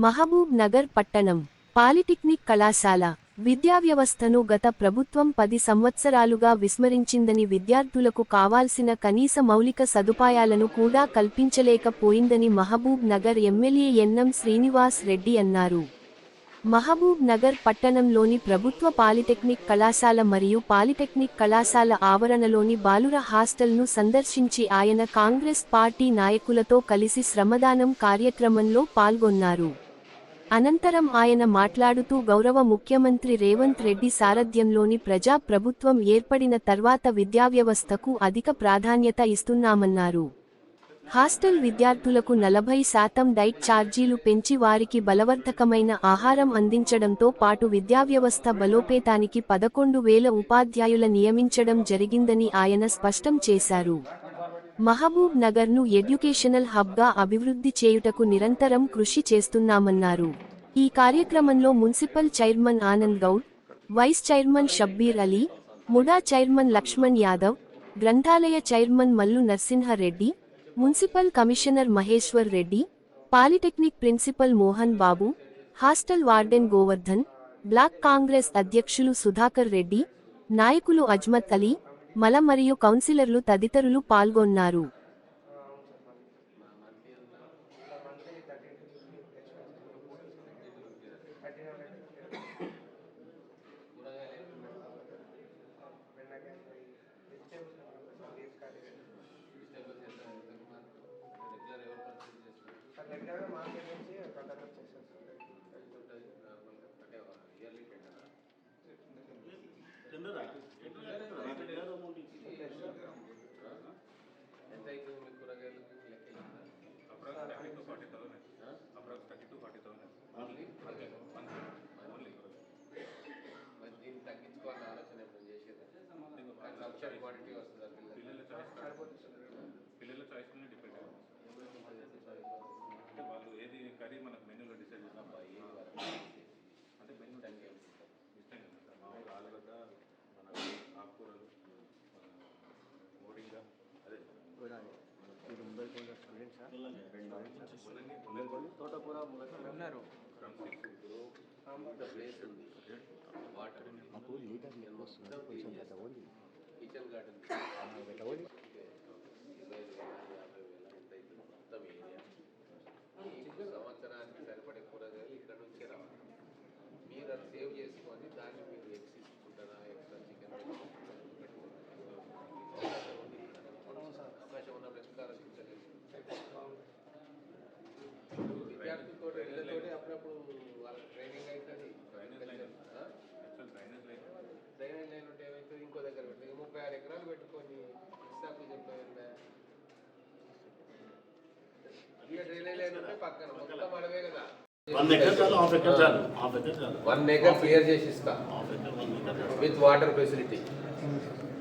మహబూబ్ నగర్ పట్టణం పాలిటెక్నిక్ కళాశాల విద్యా వ్యవస్థను గత ప్రభుత్వం 10 సంవత్సరాలుగా విస్మరించిందని, విద్యార్థులకు కావాల్సిన కనీస మౌలిక సదుపాయాలను కూడా కల్పించలేకపోయిందని మహబూబ్ నగర్ ఎమ్మెల్యే ఎన్నం శ్రీనివాస్ రెడ్డి అన్నారు. మహబూబ్ నగర్ పట్టణంలోని ప్రభుత్వ పాలిటెక్నిక్ కళాశాల మరియు పాలిటెక్నిక్ కళాశాల ఆవరణలోని బాలుర హాస్టల్ను సందర్శించి ఆయన కాంగ్రెస్ పార్టీ నాయకులతో కలిసి శ్రమదానం కార్యక్రమంలో పాల్గొన్నారు. అనంతరం ఆయన మాట్లాడుతూ, గౌరవ ముఖ్యమంత్రి రేవంత్ రెడ్డి సారథ్యంలోని ప్రజా ప్రభుత్వం ఏర్పడిన తర్వాత విద్యావ్యవస్థకు అధిక ప్రాధాన్యత ఇస్తున్నామన్నారు. హాస్టల్ విద్యార్థులకు 40% డైట్ ఛార్జీలు పెంచి వారికి బలవర్ధకమైన ఆహారం అందించడంతో పాటు విద్యావ్యవస్థ బలోపేతానికి 11,000 ఉపాధ్యాయుల నియమించడం జరిగిందని ఆయన స్పష్టం చేశారు. మహబూబ్ నగర్ను ఎడ్యుకేషనల్ హబ్గా అభివృద్ధి చేయుటకు నిరంతరం కృషి చేస్తున్నామన్నారు. ఈ కార్యక్రమంలో municipal chairman Anand Goud, vice chairman Shabbir Ali, MUDA chairman Lakshman Yadav, గ్రంథాలయ chairman Mallu Narasimha Reddy, municipal commissioner Maheshwar Reddy, polytechnic principal Mohan Babu, hostel warden Govardhan, block Congress అధ్యక్షులు సుధాకర్ రెడ్డి, నాయకులు అజ్మత్ అలీ, మల మరియు కౌన్సిలర్లు తదితరులు పాల్గొన్నారు. పిల్లల చాయిస్ డిపెండ్ అంటే వాళ్ళు ఏది కర్రీ మనకు మెనూలో డిసైడ్ చేసినా అంటే మెనూ ఇష్టం కదా మామూలు ఆలుగడ్డ, మన ఆకుకూరలు, మోడింగా అదే తోటకూర ఉన్నారు. వాటర్ కిచెన్ గార్డెన్ మొత్తం ఏరియా సంవత్సరానికి సరిపడే కూరగాయలు ఇక్కడ నుంచే రావాలి. మీరు అది సేవ్ చేసుకొని దాన్ని మీరు ఎగ్స్ తీసుకుంటారా, ఎక్స్ట్రా చికెన్ అవకాశం ఉన్నప్పుడు ఎక్స్ట్రా విద్యార్థులతో ఇళ్ళతోనే అప్పుడప్పుడు వాళ్ళకి ట్రైనింగ్ అవుతుంది. డ్రైనేజ్ లైన్ ఉంటే ఏమవుతుంది, ఇంకో దగ్గర పెడుతుంది. 36 ఎకరాలు పెట్టుకొని ఇస్తాకు చెప్పారు. డ్రైనేజ్ లైన్ ఉంటే పక్కన మొత్తం అడవే కదా. 1 acre క్లియర్ చేసి ఇస్తా with water facility.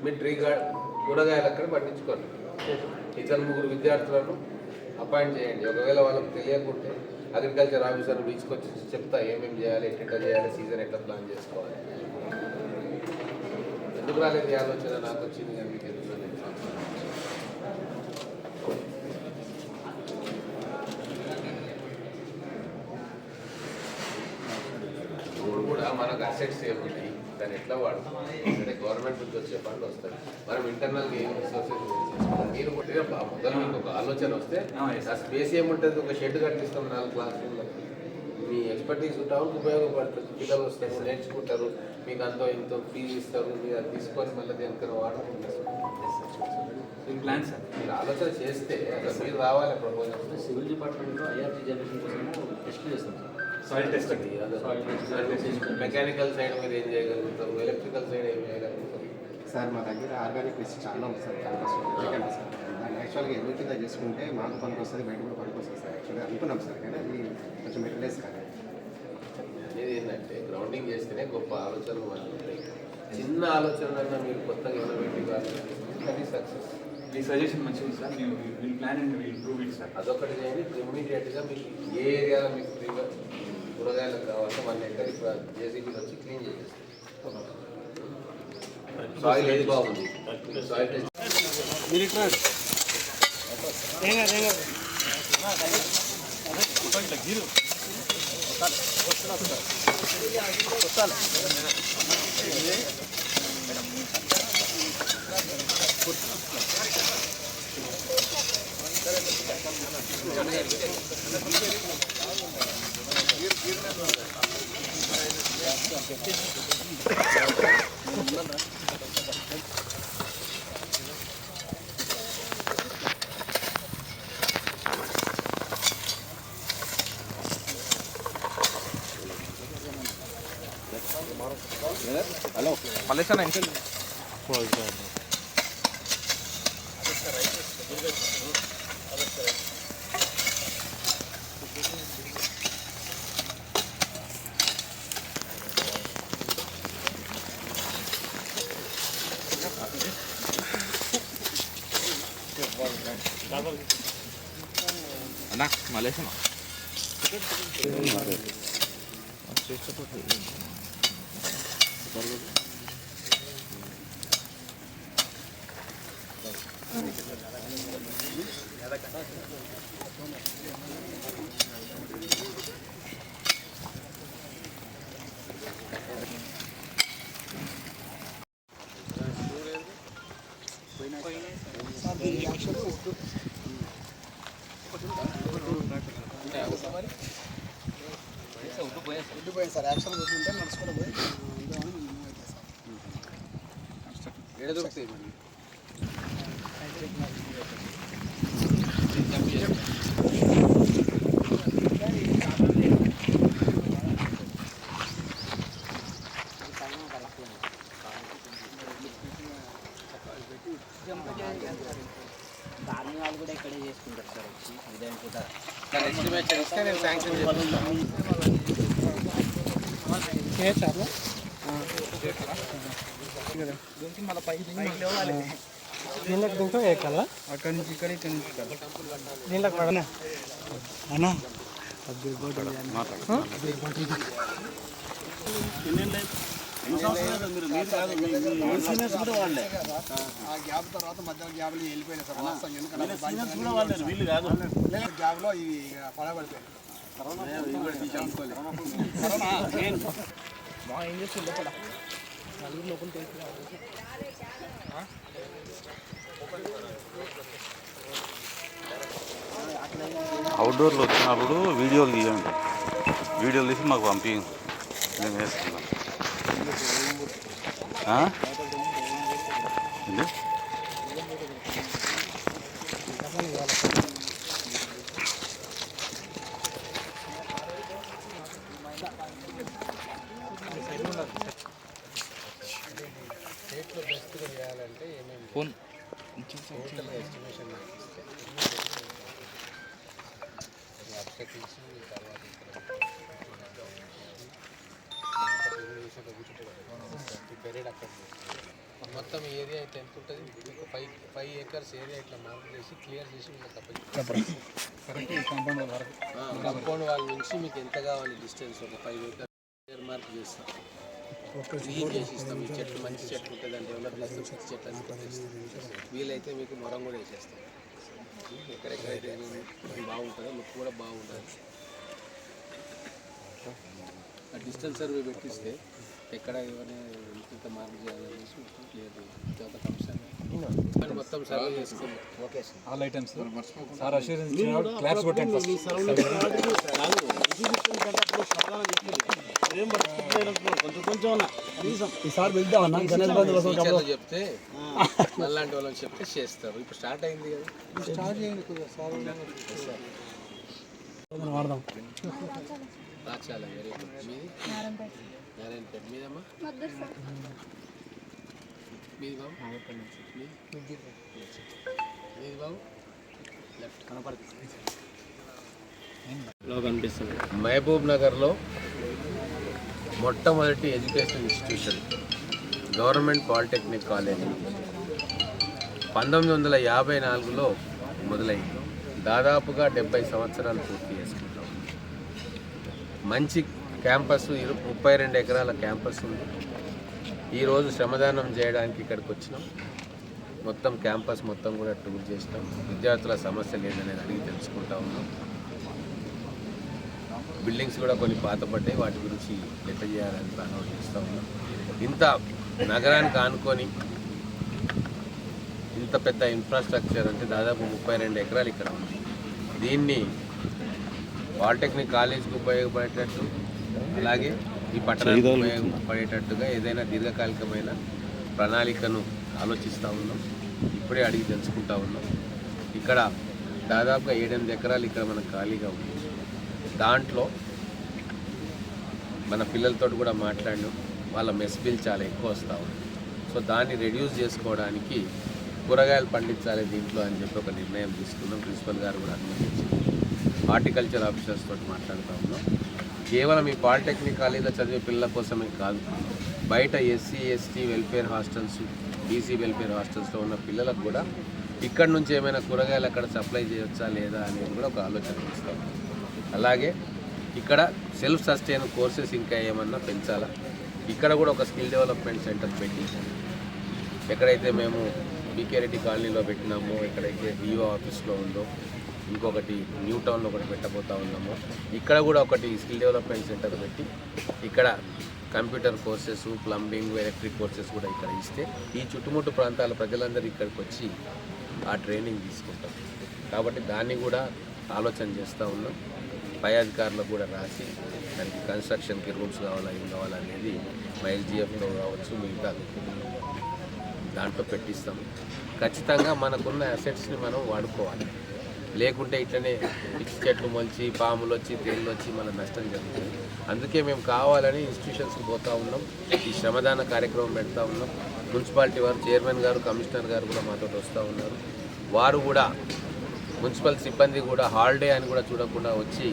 Me tree కూరగాయలు అక్కడ పట్టించుకోండి. 2-3 విద్యార్థులను అపాయింట్ చేయండి. ఒకవేళ వాళ్ళకి తెలియకుంటే అగ్రికల్చర్ ఆఫీసర్ని తీసుకొచ్చి చెప్తా ఏమేమి చేయాలి, ఎట్లా చేయాలి, సీజన్ ఎట్లా ప్లాన్ చేసుకోవాలి. ఎందుకు రాలేదు ఈ ఆలోచన నాకు వచ్చింది. కానీ మీకు ఎందుకు ఇప్పుడు కూడా మనకు అసెట్స్ ఏమున్నాయి, దాన్ని ఎట్లా వాడుతాం అంటే గవర్నమెంట్ నుంచి వచ్చే ఫండ్ వస్తుంది. మనం ఇంటర్నల్గా ఏం రిసోర్సెస్ చేసుకోవాలి. మీరు మొదలు మీకు ఒక ఆలోచన వస్తే ఆ స్పేస్ ఏముంటుంది, ఒక షెడ్ కట్టిస్తాం 4 క్లాస్ రూమ్లో. మీ ఎక్స్పర్టీస్ టౌన్కి ఉపయోగపడుతుంది. పిల్లలు వస్తారు, నేర్చుకుంటారు, మీకు అంతో ఇంతో ఫీజు ఇస్తారు. మీరు అది తీసుకొని మళ్ళీ దేనికైనా వాడుకుంటారు. ప్లాన్ సార్ మీరు ఆలోచన చేస్తే మీరు రావాలి. ప్రపోజల్ సివిల్ డిపార్ట్మెంట్లో ఐఆర్టీ జనరేషన్ కోసం టెస్ట్ చేస్తాం sir. Soil test mechanical side మీరు ఏం చేయగలుగుతారు, ఎలక్ట్రికల్ సైడ్ ఏం చేయగలుగుతారు సార్? మా దగ్గర ఆర్గానిక్ వేస్ట్ చాలా ఉంది సార్. క్యాంపస్ సెకండ్ సార్ దాన్ని యాక్చువల్గా ఎన్ని కింద చేసుకుంటే మాకు పనికి వస్తుంది, బయట కూడా పనికి వస్తుంది సార్. యాక్చువల్గా అనుకున్నాం సార్, కానీ అది కొంచెం మెటీరియల్స్ కానీ అనేది ఏంటంటే గ్రౌండింగ్ చేస్తేనే గొప్ప ఆలోచనలు మనకు ఉంటాయి. చిన్న ఆలోచనలన్నా మీరు కొత్తగా ఇన్నోవేటివ్ అది సక్సెస్. ఈ సజెషన్ మంచిది సార్. మేము will plan and will prove it sir. అదొకటి చేయండి. ఇమ్మీడియట్గా మీకు ఏ ఏరియాలో మీకు ఫ్రీగా కూరగాయలకు కావాలంటే 1 acre ఇప్పుడు జేసీబీలు వచ్చి క్లీన్ చేసేస్తాం. సాయిల్ ఏది బాగుంది, సాయిల్ టెస్ట్ ఇట్లా గీరు అన్నా మలేషియా సార్ యాక్చువల్గా వద్దుంటే నడుచుకుంటూ పోయి ఏడ దొరుకుతాయి మరి దారుణాలు కూడా ఇక్కడే చేసుకుంటారు సార్ వచ్చి ఉదయం పూట ఎస్టిమేషన్ ఇస్తే నేను శాంక్షన్ చేస్తాను. దీనిలోకి దింకా ఎక్కాలా అక్కడి నుంచి ఇక్కడ ఇక్కడ నుంచి దీనిలోకి పడనా అన్నా ఆ గ్యాప్ తర్వాత మధ్యలో గ్యాప్లు వెళ్ళిపోయినాయి సార్ వాస్తవం. ఎందుకంటే వీళ్ళు కాదు గ్యాప్లో ఇవి పడబడిపోయాయి. ఏం చేస్తుంది లోపల నలుగురు లోపల తెలుసు. అవుట్డోర్లో వచ్చినప్పుడు వీడియోలు తీయండి, వీడియోలు తీసి మాకు పంపించండి, నేను వేసుకుంటాను. ఏంటి స్టేట్లో బెస్ట్గా చేయాలంటే ఏమేమి ఫోన్ టోటల్ ఎస్టిమేషన్ నాకు ఇస్తే అబ్స్టకిల్స్ తర్వాత పెరేడ్ అక్కడ మొత్తం ఏరియా అయితే ఎంత ఉంటుంది మీకు 5 acres ఏరియా ఇట్లా మార్క్ చేసి క్లియర్ చేసి మీకు కాంపౌండ్ వాళ్ళ నుంచి మీకు ఎంత కావాలి డిస్టెన్స్ ఒక 5 acres క్లియర్ మార్క్ చేస్తాం. క్లీన్ చేసి ఇస్తాం. ఈ చెట్లు మంచి చెట్లు ఉంటుంది అంటే డెవలప్ చేస్తాం. పిచ్చి చెట్లు అన్ని కొట్టేస్తాం. వీలైతే మీకు మొరం కూడా వేసేస్తాం. ఎక్కడెక్కడైతే బాగుంటుందో లుక్ కూడా బాగుంటుంది. ఆ డిస్టెన్స్ సర్వే పెట్టిస్తే ఎక్కడ ఏమైనా ఇంత మార్క్ చేయాలనేసి మొత్తం క్లియర్ చేయాలి. తర్వాత కమిషన్ మొత్తం సర్వే చేసుకోండి. Okay sir. All items sir assurance ఇచ్చినాడు. క్లాప్స్ కొట్టండి ఫస్ట్. ఈసారి వెళ్తామన్నా టీచర్లు చెప్తే మళ్ళాంటి వాళ్ళకి చెప్తే చేస్తారు. ఇప్పుడు స్టార్ట్ అయింది కదా, స్టార్ట్ చేయండి కొద్దిగా సార్ వాడదాం. Rachala very good. మీది నారాయణపేట. మీదమ్మా మీది బాబు మీది బాబు లెఫ్ట్ కనపడుతుంది. మహబూబ్ నగర్లో మొట్టమొదటి education institution government polytechnic college 1954లో మొదలైంది. దాదాపుగా 70 సంవత్సరాలు పూర్తి చేసుకుంటాం. మంచి క్యాంపస్, 32 ఎకరాల క్యాంపస్ ఉంది. ఈరోజు శ్రమదానం చేయడానికి ఇక్కడికి వచ్చినాం. మొత్తం క్యాంపస్ మొత్తం కూడా టూర్ చేసినాం. విద్యార్థుల సమస్యలు ఏంటనేది అడిగి తెలుసుకుంటా ఉన్నాం. బిల్డింగ్స్ కూడా కొన్ని పాతపడ్డాయి, వాటి గురించి ఎట్లా చేయాలని ప్లాన్ అవుట్ చేస్తూ ఉన్నాం. ఇంత నగరానికి ఆనుకొని ఇంత పెద్ద ఇన్ఫ్రాస్ట్రక్చర్ అంటే దాదాపు 32 ఎకరాలు ఇక్కడ ఉంది. దీన్ని పాలిటెక్నిక్ కాలేజ్కి ఉపయోగపడేటట్టు, అలాగే ఈ పట్టణానికి ఉపయోగపడేటట్టుగా ఏదైనా దీర్ఘకాలికమైన ప్రణాళికను ఆలోచిస్తూ ఉన్నాం. ఇప్పుడే అడిగి తెలుసుకుంటా ఉన్నాం. ఇక్కడ దాదాపుగా 7-8 ఎకరాలు ఇక్కడ మనకు ఖాళీగా ఉంది. దాంట్లో మన పిల్లలతో కూడా మాట్లాడినాం. వాళ్ళ మెస్ బిల్ చాలా ఎక్కువ వస్తూ ఉంది. సో దాన్ని రెడ్యూస్ చేసుకోవడానికి కూరగాయలు పండించాలి దీంట్లో అని చెప్పి ఒక నిర్ణయం తీసుకున్నాం. ప్రిన్సిపల్ గారు కూడా అనుమతించి హార్టికల్చర్ ఆఫీసర్స్ తోటి మాట్లాడుతూ ఉన్నాం. కేవలం ఈ పాలిటెక్నిక్ కాలేజీలో చదివే పిల్లల కోసమే కాదు, బయట SC ST welfare hostels, BC welfare హాస్టల్స్లో ఉన్న పిల్లలకు కూడా ఇక్కడ నుంచి ఏమైనా కూరగాయలు అక్కడ సప్లై చేయొచ్చా లేదా అనేది కూడా ఒక ఆలోచన చేస్తాం. అలాగే ఇక్కడ సెల్ఫ్ సస్టైన్ కోర్సెస్ ఇంకా ఏమన్నా పెంచాలా, ఇక్కడ కూడా ఒక స్కిల్ డెవలప్మెంట్ సెంటర్ పెట్టి, ఎక్కడైతే మేము బీకే రెడ్డి కాలనీలో పెట్టినామో, ఎక్కడైతే డిఓ ఆఫీస్లో ఉందో, ఇంకొకటి న్యూ టౌన్లో ఒకటి పెట్టబోతా ఉన్నామో, ఇక్కడ కూడా ఒకటి స్కిల్ డెవలప్మెంట్ సెంటర్ పెట్టి ఇక్కడ computer courses, plumbing, electric courses కూడా ఇక్కడ ఇస్తే ఈ చుట్టుముట్టు ప్రాంతాల ప్రజలందరూ ఇక్కడికి వచ్చి ఆ ట్రైనింగ్ తీసుకుంటాం. కాబట్టి దాన్ని కూడా ఆలోచన చేస్తూ ఉన్నాం. పై అధికారులకు కూడా రాసి దానికి కన్స్ట్రక్షన్కి రూమ్స్ కావాలా, ఏం కావాలా అనేది మా ఎస్డిఎఫ్లో కావచ్చు, మిగతా దాంట్లో పెట్టిస్తాం. ఖచ్చితంగా మనకున్న అసెట్స్ని మనం వాడుకోవాలి. లేకుంటే ఇట్లనే పిచ్చి చెట్లు మొలిచి, పాములు వచ్చి, తేళ్ళు వచ్చి మన నష్టం జరుగుతుంది. అందుకే మేము కావాలని ఇన్స్టిట్యూషన్స్కి పోతూ ఉన్నాం. ఈ శ్రమదాన కార్యక్రమం పెడతా ఉన్నాం. మున్సిపాలిటీ వారు, చైర్మన్ గారు, కమిషనర్ గారు కూడా మాతో వస్తూ ఉన్నారు. వారు కూడా మున్సిపల్ సిబ్బంది కూడా హాలిడే అని కూడా చూడకుండా వచ్చి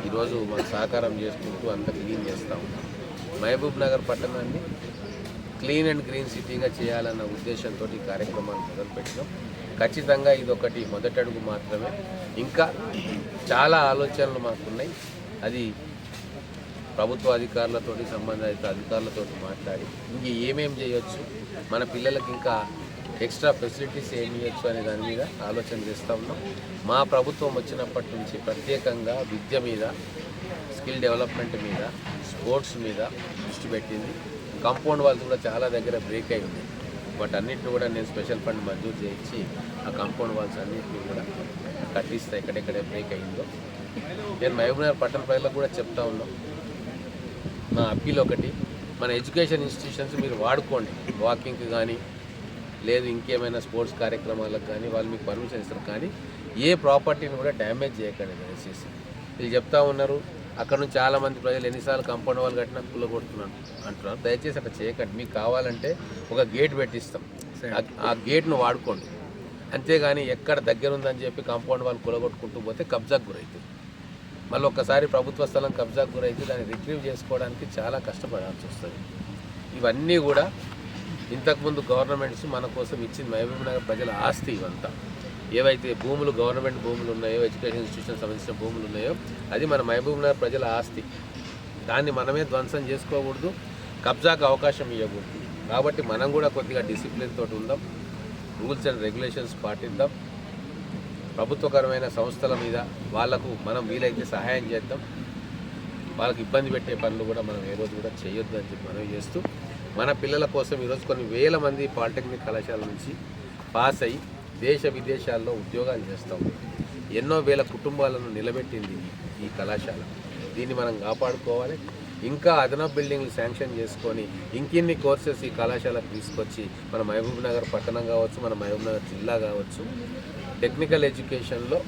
ఈరోజు మాకు సహకారం చేసుకుంటూ అంత క్లీన్ చేస్తూ ఉన్నాం. మహబూబ్ నగర్ పట్టణాన్ని క్లీన్ అండ్ గ్రీన్ సిటీగా చేయాలన్న ఉద్దేశంతో ఈ కార్యక్రమాన్ని మొదలుపెట్టినాం. ఖచ్చితంగా ఇదొకటి మొదటి అడుగు మాత్రమే. ఇంకా చాలా ఆలోచనలు మాకున్నాయి. అది ప్రభుత్వ అధికారులతో, సంబంధిత అధికారులతో మాట్లాడి ఇంక ఏమేం చేయొచ్చు, మన పిల్లలకి ఇంకా ఎక్స్ట్రా ఫెసిలిటీస్ ఏమి ఇవ్వచ్చు అనే దాని మీద ఆలోచన చేస్తూ ఉన్నాం. మా ప్రభుత్వం వచ్చినప్పటి నుంచి ప్రత్యేకంగా విద్య మీద, స్కిల్ డెవలప్మెంట్ మీద, స్పోర్ట్స్ మీద దృష్టి పెట్టింది. కాంపౌండ్ వాల్స్ కూడా చాలా దగ్గర బ్రేక్ అయి ఉన్నాయి. వాటన్నిటిని కూడా నేను స్పెషల్ ఫండ్ మంజూరు చేయించి ఆ కాంపౌండ్ వాల్స్ అన్నింటినీ కూడా కట్టిస్తా ఎక్కడెక్కడ బ్రేక్ అయిందో. నేను మహబూబ్నగర్ పట్టణ ప్రజలకు కూడా చెప్తా ఉన్నాం. మా అప్పీల్ ఒకటి, మన ఎడ్యుకేషన్ ఇన్స్టిట్యూషన్స్ మీరు వాడుకోండి. వాకింగ్కి కానీ, లేదు ఇంకేమైనా స్పోర్ట్స్ కార్యక్రమాలకు కానీ వాళ్ళు మీకు పర్మిషన్ ఇస్తారు. కానీ ఏ ప్రాపర్టీని కూడా డ్యామేజ్ చేయకండి దయచేసి. వీళ్ళు చెప్తా ఉన్నారు, అక్కడ నుంచి చాలామంది ప్రజలు ఎన్నిసార్లు కాంపౌండ్ వాళ్ళు కట్టినా కూలగొడుతున్నాను అంటున్నారు. దయచేసి అట్లా చేయకండి. మీకు కావాలంటే ఒక గేట్ పెట్టిస్తాం, ఆ గేట్ను వాడుకోండి. అంతేగాని ఎక్కడ దగ్గర ఉందని చెప్పి కాంపౌండ్ వాళ్ళు కూలగొట్టుకుంటూ పోతే కబ్జాకు గురవుతుంది. మళ్ళీ ఒక్కసారి ప్రభుత్వ స్థలం కబ్జాకు గురైతే దాన్ని రిట్రీవ్ చేసుకోవడానికి చాలా కష్టపడాల్సి వస్తుంది. ఇవన్నీ కూడా ఇంతకుముందు గవర్నమెంట్స్ మన కోసం ఇచ్చింది. మహబూబ్ నగర్ ప్రజల ఆస్తి ఇవంతా. ఏవైతే భూములు, గవర్నమెంట్ భూములు ఉన్నాయో, ఎడ్యుకేషన్ ఇన్స్టిట్యూషన్ సంబంధించిన భూములు ఉన్నాయో, అది మన మహబూబ్ నగర్ ప్రజల ఆస్తి. దాన్ని మనమే ధ్వంసం చేసుకోకూడదు, కబ్జాకు అవకాశం ఇవ్వకూడదు. కాబట్టి మనం కూడా కొద్దిగా డిసిప్లిన్ తోటి ఉందాం, రూల్స్ అండ్ రెగ్యులేషన్స్ పాటిద్దాం. ప్రభుత్వకరమైన సంస్థల మీద వాళ్లకు మనం వీలైతే సహాయం చేద్దాం. వాళ్ళకి ఇబ్బంది పెట్టే పనులు కూడా మనం ఏ రోజు కూడా చేయొద్దు అని చెప్పి మనం చేస్తూ, మన పిల్లల కోసం ఈరోజు కొన్ని వేల మంది పాలిటెక్నిక్ కళాశాల నుంచి పాస్ అయ్యి దేశ విదేశాల్లో ఉద్యోగాలు చేస్తూ ఉంటాం. ఎన్నో వేల కుటుంబాలను నిలబెట్టింది ఈ కళాశాల. దీన్ని మనం కాపాడుకోవాలి. ఇంకా అదనపు బిల్డింగ్లు శాంక్షన్ చేసుకొని ఇంకిన్ని కోర్సెస్ ఈ కళాశాలకు తీసుకొచ్చి మన మహబూబ్ నగర్ పట్టణం కావచ్చు, మన మహబూబ్ నగర్ జిల్లా కావచ్చు, టెక్నికల్ ఎడ్యుకేషన్లో